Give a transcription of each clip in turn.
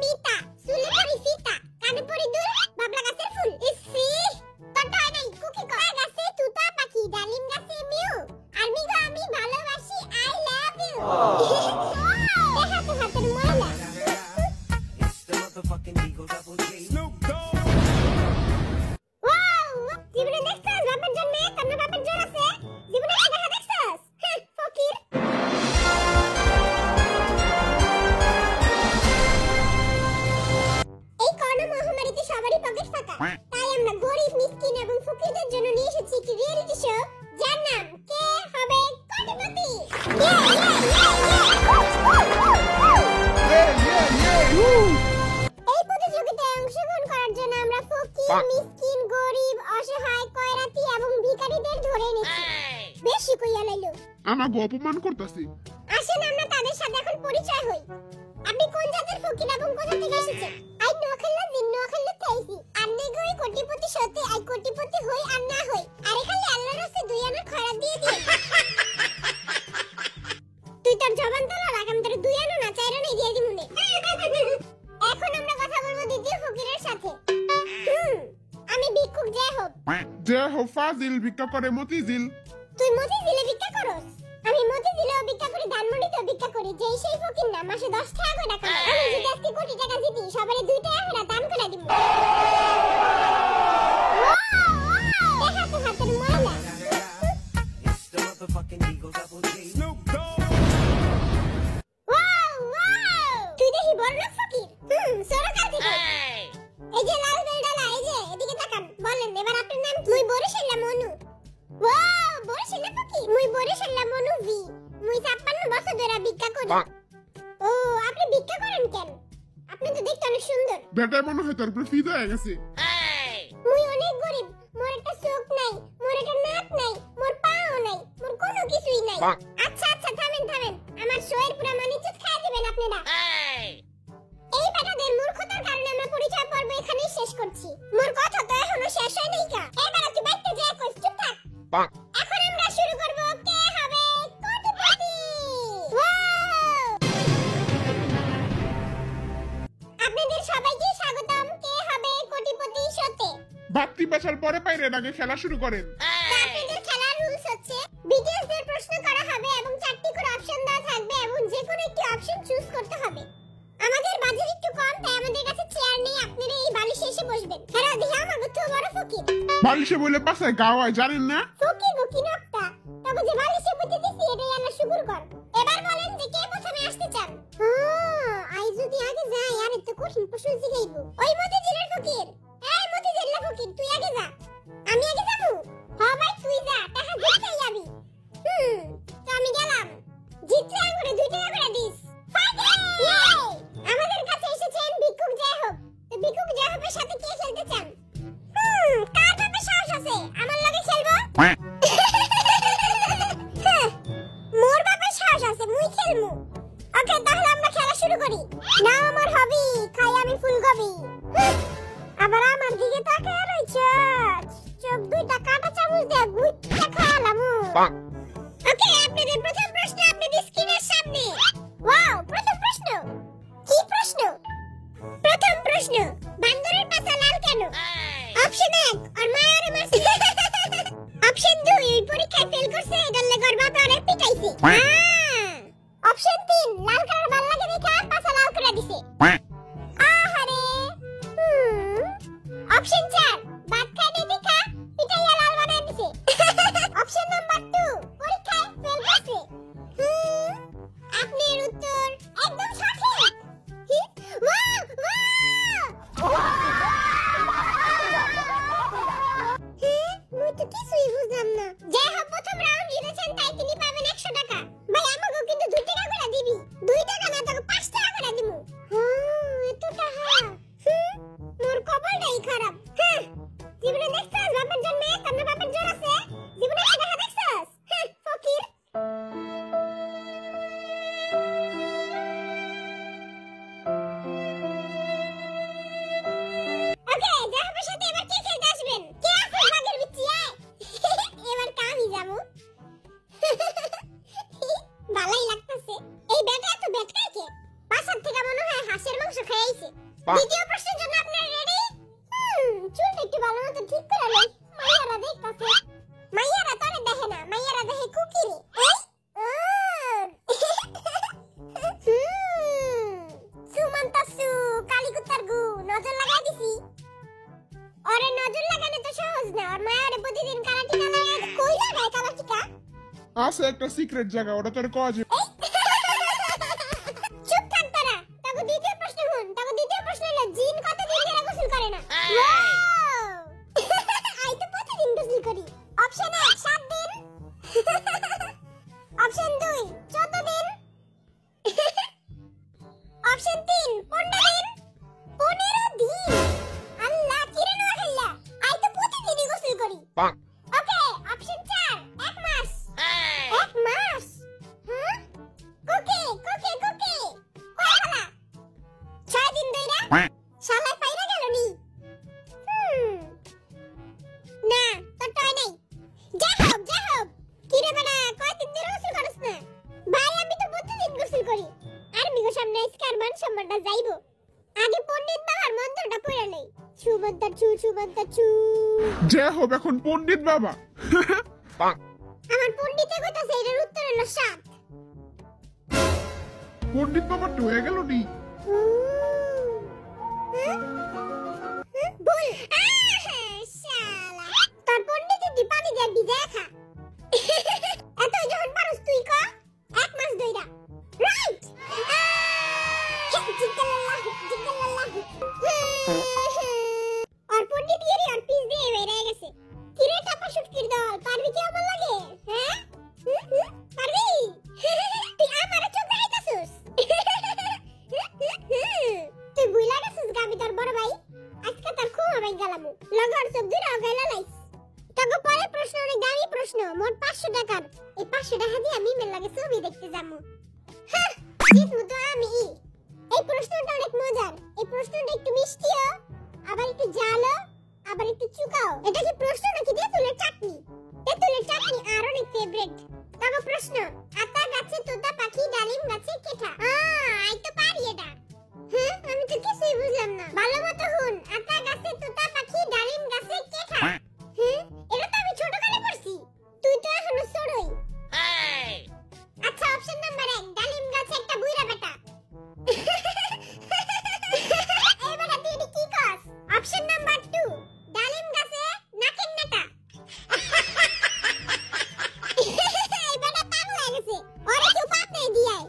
মিতা চুলে পরি ফিতা কানে পরি দুল বাবলা গাছের ফুল ইসি তোটা নাই কুকি কয় গাছে তুতা পাখি ডালিম গাছে মিউ আর মি গো আমি ভালোবাসি আই লাভ ইউ দেখা তো হাতের ময়লা It's the motherfucking Eagle Double G. Snoop Dogg. Wow জীবনে দেখছস বাপের জন্য তোর বাপের জোর আছে জীবনে দেখা দেখছস ফকির এই করোনা মহামারীতে সবারই পকেট ফাঁকা তাই আমরা গরিব মিসকিন এবং ফকিরদের জন্য নিয়ে এসেছি একটি রিয়েলিটি শো যার নাম কে হবে কোটিপতি এই প্রতিযোগিতায় অংশগ্রহণ করার জন্য আমরা ফকির মিসকিন গরিব অসহায় কয়রাতি এবং ভিখারিদের ধরে নিয়েছি বেশি কইয়া লাইলো আমাকে অপমান করতেছি। আসেন আমরা তাদের সাথে এখন পরিচয় হই আপনি কোন জাতের ফকির এবং কোথা থেকে এসেছেন আই নোখাল্লা জিন নোখাল্লা তাইছি আন্নে গই কোটিপতি সতে আই কোটিপতি হই আর না হই আর এখানে আল্লাহর রাস্তে দুই আনা খয়রাত দিয়ে দিই তুই তোর জবান তোলা রাখ আমি তোর দুই আনা না চার আনা দিয়ে দিই মনে এখন আমরা কথা বলবো দ্বিতীয় ফকিরের সাথে আমি ভিক্ষুক জয় হোক যে হো ফাজিল ভিক্ষা করে মতিঝিল। তুই মতিঝিলে ভিক্ষা করস আমি মতিঝিলেও ভিক্ষা করি ধানমন্ডিতেও ভিক্ষা করি যে সেই ফকির না মাসে 10 টাকা করে টাকা আমি যদি আজকে কোটি টাকা জিতি সবারে 2 টাকা করে দান করে দিব দেখা তো হাতের ময়লা It's the motherfucking Eagle Double G. Snoop Dogg. তুই দেখি বড় লোক ফকির সরকার থেকে এই যে লাল বেলডালা এই যে এদিকে তাকান বলেন এবার আপনার নাম কি মুই বরিশাল্লা মনু ওয়াও বরিশাল্লা ফকির মুই বরিশাল্লা মনু ভি মুই 56 বছর ধরে ভিক্ষা করি ও আপনি ভিক্ষা করেন কেন আপনি তো দেখতে অনেক সুন্দর বেটা মনে হয় তোর উপরে ফিদা হয়ে গেছে। মুই অনেক গরিব মোর একটা চোখ নাই মোর একটা নাক নাই মোর পাও নাই মোর কোনো কিছুই নাই আচ্ছা আচ্ছা থামেন থামেন আমার শোয়ের পুরো মানিজ্জত খাই দিবেন আপনারা এই বেটাদের মূর্খতার কারণে আমরা পরিচয় পর্ব এখানেই শেষ করছি মোর কথা তো এখনো শেষ হয় নাই কা এবার তুই বাইতে যা কই চুপ থাক এখন আমরা শুরু করব কে হবে কোটিপতি আপনাদের সবাইকে স্বাগতম কে হবে কোটিপতি শোতে বাত্তি পেছাল পরে পাইরে আগে খেলা শুরু করেন। আপনাদের খেলার রুলস হচ্ছে বিটিএসদের প্রশ্ন করা হবে এবং 4টি করে অপশন দেওয়া থাকবে এবং যে কোনো একটি অপশন চুজ করতে হবে আমাদের বাজেট একটু কম তাই আমাদের কাছে চেয়ার নেই আপনারা এই বালিশে এসে বসবেন হেরা দিহা আমাকে তো বড় ফকির বালিশে বলে পাশে গাওয়ায় জানেন না ফকির গকি নকটা তবে যে বালিশে বসে দিছি এটাই আমরা শুরু কর এবার বলেন যে কে প্রথমে আসতে চান আই যদি আগে যাই আর একটু কঠিন প্রশ্ন জিগাইবো ওই মতিঝিলের ফকির এই মতিঝিলের ফকির তুই আগে যা আমি আগে যাবো হ্যাঁ ভাই তুই যা টাকা জিততেই যাবি তো আমি গেলাম জিতলে আঙ্গুরে 2 টাকা করে দিস আমাদের কাছে এসেছেন ভিক্ষুক জয় হোক তো ভিক্ষুক জয় হোকের সাথে কে খেলতে চান কার বাপে সাহস আছে আমার লগে খেলবো মোর বাপে সাহস আছে মুই খেলমু ওকে তাহলে আমরা খেলা শুরু করি নাও আমার হবি খাই আমি ফুলকপি আবার আমার দিকে তাকায় রইছস চোখ দুইটা কাটা চামচ দিয়ে গুইটা খাওয়ালামু ওকে আপনাদের প্রথম প্রশ্ন আপনাদের স্ক্রিনের সামনে ওয়াও প্রথম প্রশ্ন কি প্রশ্ন প্রথম প্রশ্ন বান্দরের পাছা লাল কেন অপশন 1 আর মায়ারে মারছে অপশন 2 এই পরীক্ষায় ফেল করছে এডালে গরবা পরে পিটাইছে অপশন 3 লাল কালার ভাল লাগে দেখা পাছা লাল করে দিছে আহারে অপশন 4 বাত খাইতে দেখা পিটাইয়া লাল বানাই দিছে অপশন নাম্বার 2 পরীক্ষায় ফেল করছে আপনার উত্তর একদম সঠিক দ্বিতীয় প্রশ্নের জন্য আপনারা রেডি? চুলটা একটু ভালো মতো ঠিক করে লই। মাইয়ারা দেখতাছে। মাইয়ারা তোরে দেখে না, মাইয়ারা দেখে কুকিরে। সুমন্তাসু কালীকুত্তার গু নজর লাগাই দিছি। ওরে নজর লাগানো তো সহজ না, আর মায়ারে প্রতিদিন কালা টিকা লাগাই। কই লাগায় কালা টিকা? আছে একটা সিক্রেট জায়গা, ওটা তোর কওয়া যাবে। চুপ থাক তোরা। তারপর দ্বিতীয় প্রশ্ন শুন। তারপর দ্বিতীয় প্রশ্ন হলো জিন কতদিন ধরে গোসল করে না? আই তো প্রতিদিন গোসল করি। অপশন 1 7 দিন। অপশন 2 14 দিন। অপশন 3 15 দিন। 15 দিন। আল্লাহ কিরে না খাইলা। আই তো প্রতিদিনই গোসল করি। ওকে, অপশন 4 1 মাস। 1 মাস? হ্যাঁ? কোকে কোকে কোকে কয় হলা? 6 দিন ধইরা শালা পাইরা গেল নি। না তো টয় নাই। যা হোক কি রে বানা, কয়দিন ধরে গোসল করছ না? ভাই আমি তো প্রতিদিন গোসল করি। আর মিগো সামনে আজকে মান সম্মানটা যাইবো। আগে পণ্ডিত বাবার মন্ত্রটা পড়ে নেই। সুমন্তা চু সুমন্তা চু। যে হোক এখন পণ্ডিত বাবা। আমার পণ্ডিতে কইতাছে এর উত্তর হলো 7। পণ্ডিত বাবা হয়ে গেল নি। ভুল। শালা তোর পণ্ডিতের দি পানি দিয়ে ভিজায় খা। এত যখন পারস তুই ক 1 মাস ধইরা। রাইট। জিজ্ঞাল্লাহ জিজ্ঞাল্লাহ। আর পণ্ডিত গিরি আর পিস দিয়ে বেরিয়ে গেছে। কিরে টাপা শুটকির দল, পারবি কি আমার লাগে? হ্যাঁ পারবি? তুই আমারে চোখ দেখাইতাছস? তুই বুইলা গেছিস গাবি তোর বড় ভাই। আজকে তোর খুব আমি গেলামু লগর চোখ দুইরা গাইলা লাইস। তবে পরের প্রশ্ন অনেক দামি প্রশ্ন, মোট 500 টাকার। এই 500 টাকা দিয়ে আমি মেল লাগে ছবি দেখতে যাবো। হ্যাঁ জিতমু তো আমি। এই প্রশ্নটা অনেক মজার। এই প্রশ্নটা একটু মিষ্টিও, আবার একটু ঝালও, আবার একটু চুকাও। এটা কি প্রশ্ন নাকি তেঁতুলের চাটনি? তেঁতুলের চাটনি আর অনেক ফেভারিট। তবে প্রশ্ন, আতা গাছে তোতা পাখি ডালিম গাছে কেঠা। আই তো পারি এটা। হ্যাঁ আমি তো কিছুই বুঝলাম না। ভালো মতো শুন। আতা গাছে তোতা পাখি ডালিম গাছে কেঠা। হ্যাঁ এটা তো আমি ছোটকালে পড়ছি। তুই তো এখনো ছোটই। আচ্ছা অপশন নাম্বার 1 ডালিম গাছে একটা বুইরা বেটা। এবারে তুই কি কস? অপশন নাম্বার 2 ডালিম গাছে নাকের নাটা। এই বেটা পাগল হয়ে গেছে। ওরে কেউ পাপ নাই দিয়ায়।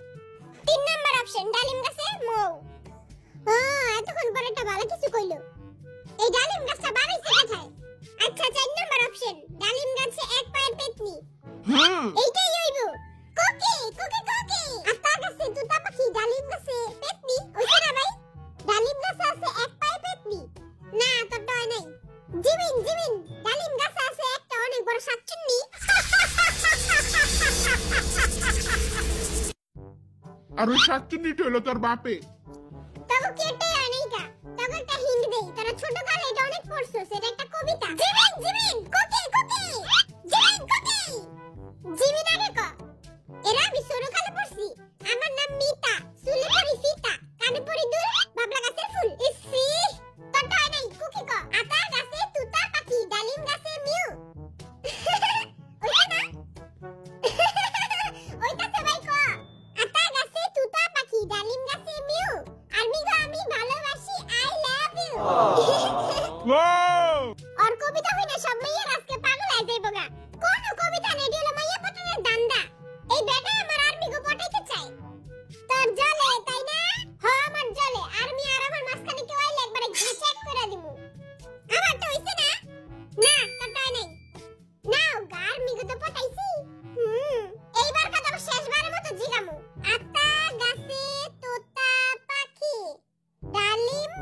3 নাম্বার অপশন ডালিম গাছে মৌ। এতক্ষণ পরে একটা ভালো কিছু কইলো। এই ডালিম গাছটা বানাইছে কোথায়? আচ্ছা 4 নাম্বার অপশন ডালিম গাছে এক পায়ের পেতনি। এইটাই হইব। কোকে কোকে কোকে। আতা গাছে তোতা পাখি ডালিম গাছে পেতনি। ওইটা না ভাই? ডালিম গাছে আছে এক পায়ের পেতনি। না তো ডয় নাই। জিমিন জিমিন ডালিম গাছে আছে একটা অনেক বড় শাকচুন্নি। আর ওই শাকচুন্নিটা হলো তোর বাপে। তবে কেটে আনেইকা। তবে একটা হিন্ট দেই, তারা ছোট কালে এটা অনেক পড়ছস। এটা একটা কবিতা। জিমিন জিমিন কোকে কোকে। জিমিন কোকে। জিমিন আগে ক। এরা আমি ছোট কালে পড়ছি। আমার নাম মিতা, চুলে পরি ফিতা, কানে পরি দুল, বাবলা গাছের ফুল। ইসি তোটা নাই কোকে ক। আতা গাছে তুতা পাখি ডালিম গাছে মিউ। ওইটা না? ওইটা তো ভাই ক। আতা গাছে তুতা পাখি ডালিম গাছে মিউ। আমি ভালোবাসি আই লাভ ইউ। আর কবিতা হইনা সব মাইয়ার আজকে পাগল হয়ে যাইবো গা। কোন কবিতা নেই, এটি হলো মাইয়া পটানোর দান্দা। এই বেটা আমার আর্মি গো পটাইতে চাই। তোর জলে তাই না? হ্যাঁ আমার জলে। আর্মি আর আমার মাঝখানে কেউ আইলে একবারে চেক করে দিমু। আমার তো হইছে না? না তোরটা নাই। নাও আর্মি গো তো পটাইছি। এইবার কথা শেষবারের মতো জিগামু। আতা গাছে তোতা পাখি ডালিম